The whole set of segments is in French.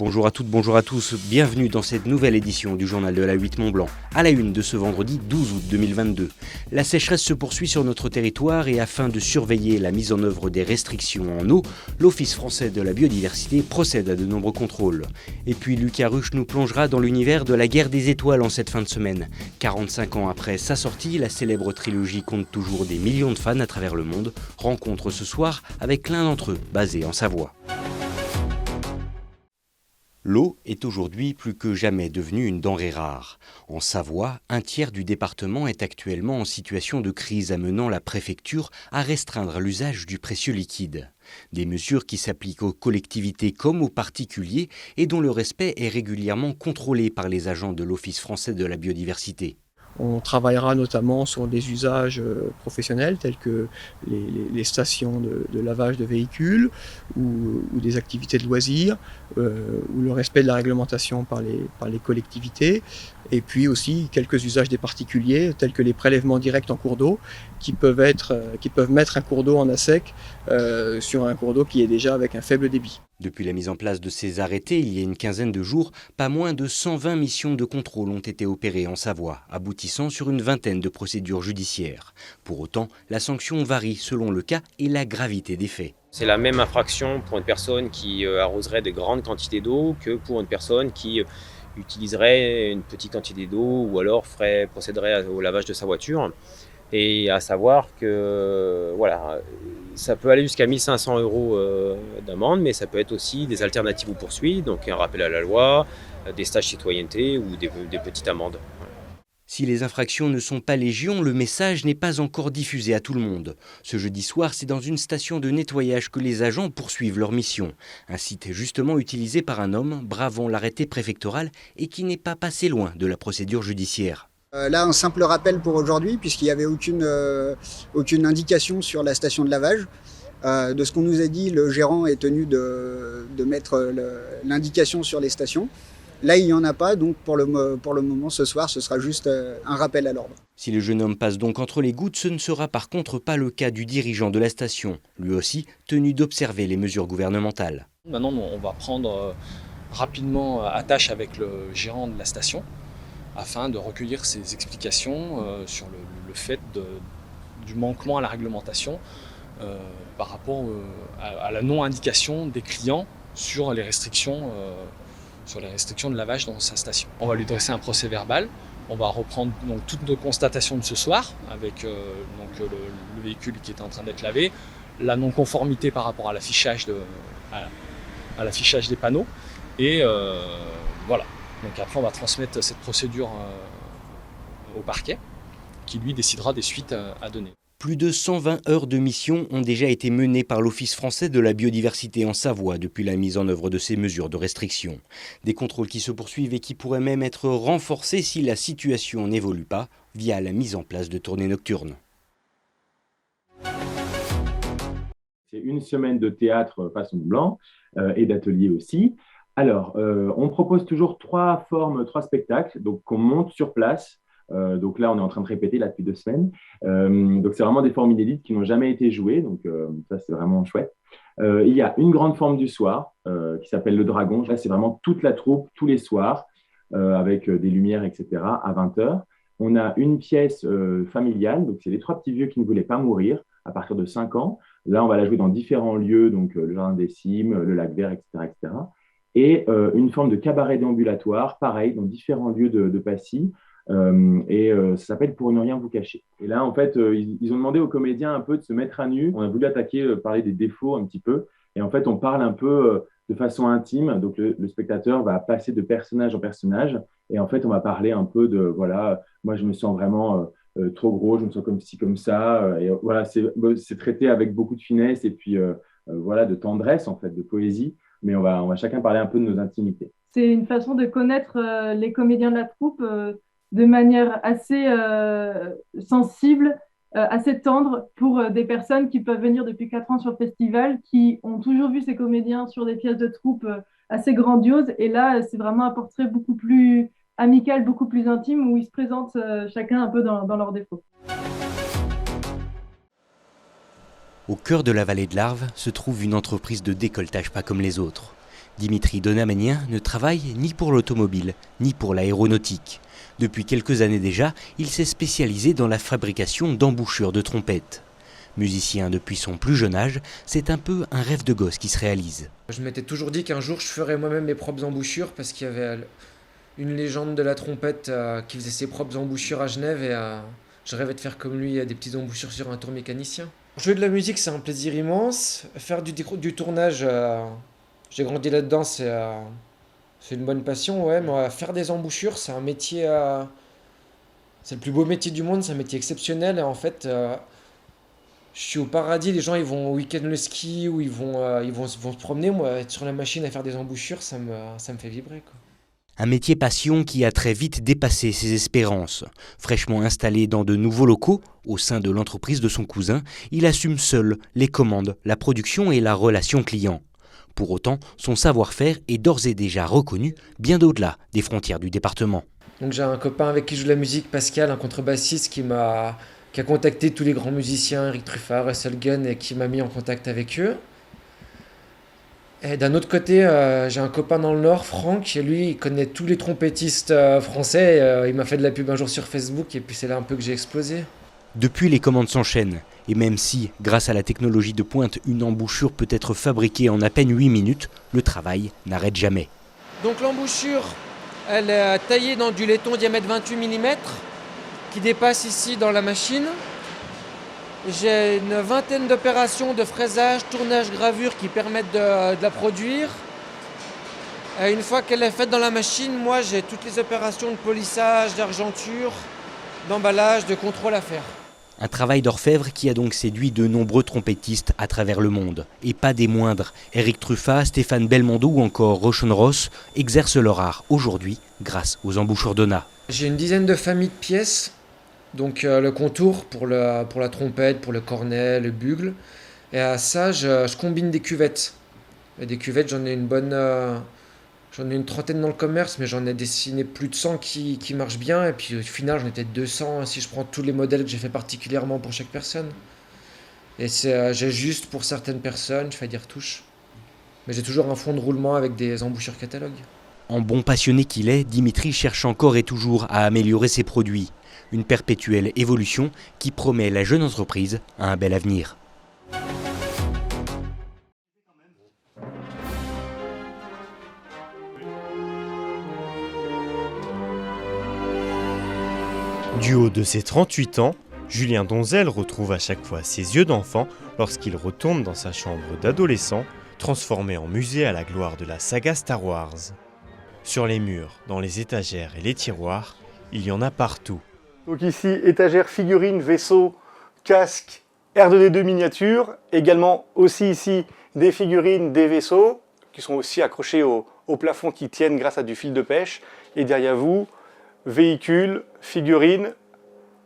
Bonjour à toutes, bonjour à tous, bienvenue dans cette nouvelle édition du journal de la 8 Mont-Blanc. À la une de ce vendredi 12 août 2022. La sécheresse se poursuit sur notre territoire et afin de surveiller la mise en œuvre des restrictions en eau, l'Office français de la biodiversité procède à de nombreux contrôles. Et puis Lucas Ruch nous plongera dans l'univers de la guerre des étoiles en cette fin de semaine. 45 ans après sa sortie, la célèbre trilogie compte toujours des millions de fans à travers le monde. Rencontre ce soir avec l'un d'entre eux, basé en Savoie. L'eau est aujourd'hui plus que jamais devenue une denrée rare. En Savoie, un tiers du département est actuellement en situation de crise amenant la préfecture à restreindre l'usage du précieux liquide. Des mesures qui s'appliquent aux collectivités comme aux particuliers et dont le respect est régulièrement contrôlé par les agents de l'Office français de la biodiversité. On travaillera notamment sur des usages professionnels tels que les stations de lavage de véhicules ou des activités de loisirs, ou le respect de la réglementation par les collectivités, et puis aussi quelques usages des particuliers tels que les prélèvements directs en cours d'eau qui peuvent mettre un cours d'eau en à-sec sur un cours d'eau qui est déjà avec un faible débit. Depuis la mise en place de ces arrêtés, il y a une quinzaine de jours, pas moins de 120 missions de contrôle ont été opérées en Savoie, aboutissant sur une vingtaine de procédures judiciaires. Pour autant, la sanction varie selon le cas et la gravité des faits. C'est la même infraction pour une personne qui arroserait de grandes quantités d'eau que pour une personne qui utiliserait une petite quantité d'eau ou alors procéderait au lavage de sa voiture. Et à savoir que voilà, ça peut aller jusqu'à 1 500 € d'amende, mais ça peut être aussi des alternatives aux poursuites, donc un rappel à la loi, des stages citoyenneté ou des petites amendes. Si les infractions ne sont pas légion, le message n'est pas encore diffusé à tout le monde. Ce jeudi soir, c'est dans une station de nettoyage que les agents poursuivent leur mission. Un site justement utilisé par un homme bravant l'arrêté préfectoral et qui n'est pas passé loin de la procédure judiciaire. Là, un simple rappel pour aujourd'hui, puisqu'il n'y avait aucune indication sur la station de lavage. De ce qu'on nous a dit, le gérant est tenu de mettre l'indication sur les stations. Là, il n'y en a pas, donc pour le moment, ce soir, ce sera juste un rappel à l'ordre. Si le jeune homme passe donc entre les gouttes, ce ne sera par contre pas le cas du dirigeant de la station, lui aussi tenu d'observer les mesures gouvernementales. Maintenant, on va prendre rapidement attache avec le gérant de la station, afin de recueillir ses explications sur le fait du manquement à la réglementation par rapport à la non-indication des clients sur les restrictions de lavage dans sa station. On va lui dresser un procès verbal, on va reprendre donc toutes nos constatations de ce soir avec le véhicule qui était en train d'être lavé, la non-conformité par rapport à l'affichage à l'affichage des panneaux et voilà. Donc après, on va transmettre cette procédure au parquet, qui lui décidera des suites à donner. Plus de 120 heures de mission ont déjà été menées par l'Office français de la biodiversité en Savoie depuis la mise en œuvre de ces mesures de restriction. Des contrôles qui se poursuivent et qui pourraient même être renforcés si la situation n'évolue pas via la mise en place de tournées nocturnes. C'est une semaine de théâtre façon blanc et d'ateliers aussi. Alors, on propose toujours 3 spectacles donc qu'on monte sur place. Donc là, on est en train de répéter là depuis 2 semaines. Donc c'est vraiment des formes inédites qui n'ont jamais été jouées. Donc ça, c'est vraiment chouette. Il y a une grande forme du soir qui s'appelle le Dragon. Là, c'est vraiment toute la troupe tous les soirs avec des lumières, etc. à 20h. On a une pièce familiale. Donc c'est les 3 petits vieux qui ne voulaient pas mourir à partir de 5 ans. Là, on va la jouer dans différents lieux, donc le Jardin des Cimes, le Lac Vert, etc., etc. Et une forme de cabaret déambulatoire, pareil, dans différents lieux de Passy. Ça s'appelle Pour ne rien vous cacher. Et là, en fait, ils ont demandé aux comédiens un peu de se mettre à nu. On a voulu parler des défauts un petit peu. Et en fait, on parle un peu de façon intime. Donc, le spectateur va passer de personnage en personnage. Et en fait, on va parler un peu de, voilà, moi, je me sens vraiment trop gros, je me sens comme ci, comme ça. Et voilà, c'est traité avec beaucoup de finesse et puis, voilà, de tendresse, en fait, de poésie. Mais on va chacun parler un peu de nos intimités. C'est une façon de connaître les comédiens de la troupe de manière assez sensible, assez tendre pour des personnes qui peuvent venir depuis 4 ans sur le festival, qui ont toujours vu ces comédiens sur des pièces de troupe assez grandioses. Et là, c'est vraiment un portrait beaucoup plus amical, beaucoup plus intime, où ils se présentent chacun un peu dans leurs défauts. Au cœur de la vallée de l'Arve se trouve une entreprise de décolletage pas comme les autres. Dimitri Donamanien ne travaille ni pour l'automobile, ni pour l'aéronautique. Depuis quelques années déjà, il s'est spécialisé dans la fabrication d'embouchures de trompettes. Musicien depuis son plus jeune âge, c'est un peu un rêve de gosse qui se réalise. Je m'étais toujours dit qu'un jour je ferais moi-même mes propres embouchures parce qu'il y avait une légende de la trompette qui faisait ses propres embouchures à Genève et je rêvais de faire comme lui, des petites embouchures sur un tour mécanicien. Jouer de la musique, c'est un plaisir immense. Faire du tournage, j'ai grandi là-dedans, c'est une bonne passion. Ouais, mais faire des embouchures, c'est un métier, c'est le plus beau métier du monde, c'est un métier exceptionnel. Et en fait, je suis au paradis, les gens ils vont au week-end le ski ou ils vont se promener. Moi, être sur la machine à faire des embouchures, ça me fait vibrer, quoi. Un métier passion qui a très vite dépassé ses espérances. Fraîchement installé dans de nouveaux locaux, au sein de l'entreprise de son cousin, il assume seul les commandes, la production et la relation client. Pour autant, son savoir-faire est d'ores et déjà reconnu bien au-delà des frontières du département. Donc j'ai un copain avec qui je joue de la musique, Pascal, un contrebassiste qui a contacté tous les grands musiciens, Eric Truffat, Russell Gunn, et qui m'a mis en contact avec eux. Et d'un autre côté, j'ai un copain dans le Nord, Franck, et lui, il connaît tous les trompettistes français. Il m'a fait de la pub un jour sur Facebook, et puis c'est là un peu que j'ai explosé. Depuis, les commandes s'enchaînent. Et même si, grâce à la technologie de pointe, une embouchure peut être fabriquée en à peine 8 minutes, le travail n'arrête jamais. Donc l'embouchure, elle est taillée dans du laiton diamètre 28 mm, qui dépasse ici dans la machine. J'ai une vingtaine d'opérations de fraisage, tournage, gravure qui permettent de la produire. Et une fois qu'elle est faite dans la machine, moi j'ai toutes les opérations de polissage, d'argenture, d'emballage, de contrôle à faire. Un travail d'orfèvre qui a donc séduit de nombreux trompettistes à travers le monde. Et pas des moindres. Eric Truffat, Stéphane Belmondo ou encore Roshan Ross exercent leur art aujourd'hui grâce aux embouchures Dona. J'ai une dizaine de familles de pièces. Donc le contour pour la trompette, pour le cornet, le bugle. Et à ça, je combine des cuvettes. Et des cuvettes, j'en ai une trentaine dans le commerce, mais j'en ai dessiné plus de 100 qui marchent bien. Et puis au final, j'en ai peut-être 200 si je prends tous les modèles que j'ai fait particulièrement pour chaque personne. Et j'ai juste pour certaines personnes, je fais des retouches. Mais j'ai toujours un fond de roulement avec des embouchures catalogue. En bon passionné qu'il est, Dimitri cherche encore et toujours à améliorer ses produits. Une perpétuelle évolution qui promet la jeune entreprise à un bel avenir. Du haut de ses 38 ans, Julien Donzel retrouve à chaque fois ses yeux d'enfant lorsqu'il retourne dans sa chambre d'adolescent, transformée en musée à la gloire de la saga Star Wars. Sur les murs, dans les étagères et les tiroirs, il y en a partout. Donc ici, étagères, figurines, vaisseaux, casques, R2D2 miniatures. Également aussi ici des figurines, des vaisseaux qui sont aussi accrochés au plafond qui tiennent grâce à du fil de pêche. Et derrière vous, véhicules, figurines,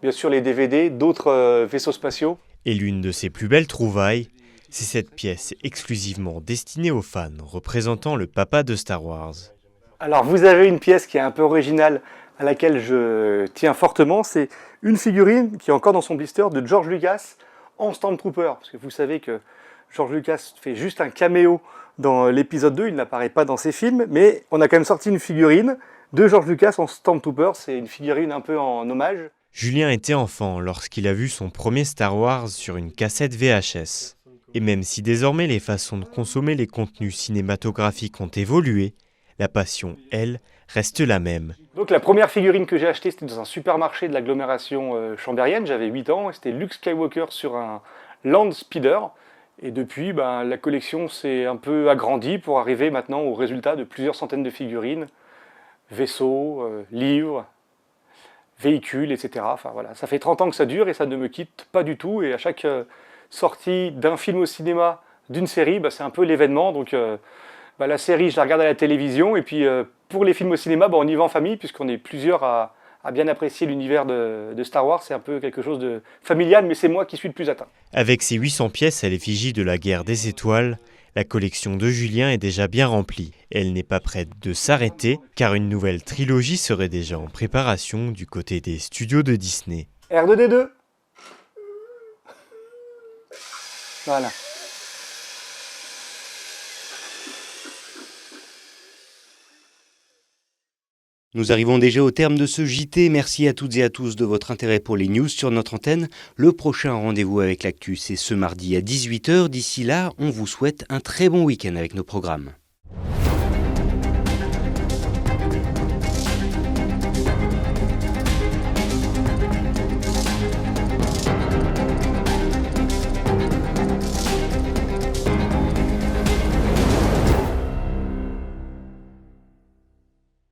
bien sûr les DVD, d'autres vaisseaux spatiaux. Et l'une de ses plus belles trouvailles, c'est cette pièce exclusivement destinée aux fans représentant le papa de Star Wars. Alors vous avez une pièce qui est un peu originale à laquelle je tiens fortement, c'est une figurine qui est encore dans son blister de George Lucas en Stormtrooper. Parce que vous savez que George Lucas fait juste un caméo dans l'épisode 2, il n'apparaît pas dans ses films, mais on a quand même sorti une figurine de George Lucas en Stormtrooper, c'est une figurine un peu en hommage. Julien était enfant lorsqu'il a vu son premier Star Wars sur une cassette VHS. Et même si désormais les façons de consommer les contenus cinématographiques ont évolué, la passion, elle, reste la même. Donc la première figurine que j'ai achetée, c'était dans un supermarché de l'agglomération chambérienne, j'avais 8 ans, et c'était Luke Skywalker sur un Land Speeder. Et depuis, la collection s'est un peu agrandie pour arriver maintenant au résultat de plusieurs centaines de figurines, vaisseaux, livres, véhicules, etc. Enfin voilà, ça fait 30 ans que ça dure et ça ne me quitte pas du tout. Et à chaque sortie d'un film au cinéma, d'une série, c'est un peu l'événement. Donc la série, je la regarde à la télévision. Et puis pour les films au cinéma, on y va en famille puisqu'on est plusieurs à bien apprécier l'univers de Star Wars. C'est un peu quelque chose de familial, mais c'est moi qui suis le plus atteint. Avec ses 800 pièces à l'effigie de la guerre des étoiles, la collection de Julien est déjà bien remplie. Elle n'est pas prête de s'arrêter, car une nouvelle trilogie serait déjà en préparation du côté des studios de Disney. R2D2. Voilà. Nous arrivons déjà au terme de ce JT. Merci à toutes et à tous de votre intérêt pour les news sur notre antenne. Le prochain rendez-vous avec l'actu, c'est ce mardi à 18h. D'ici là, on vous souhaite un très bon week-end avec nos programmes.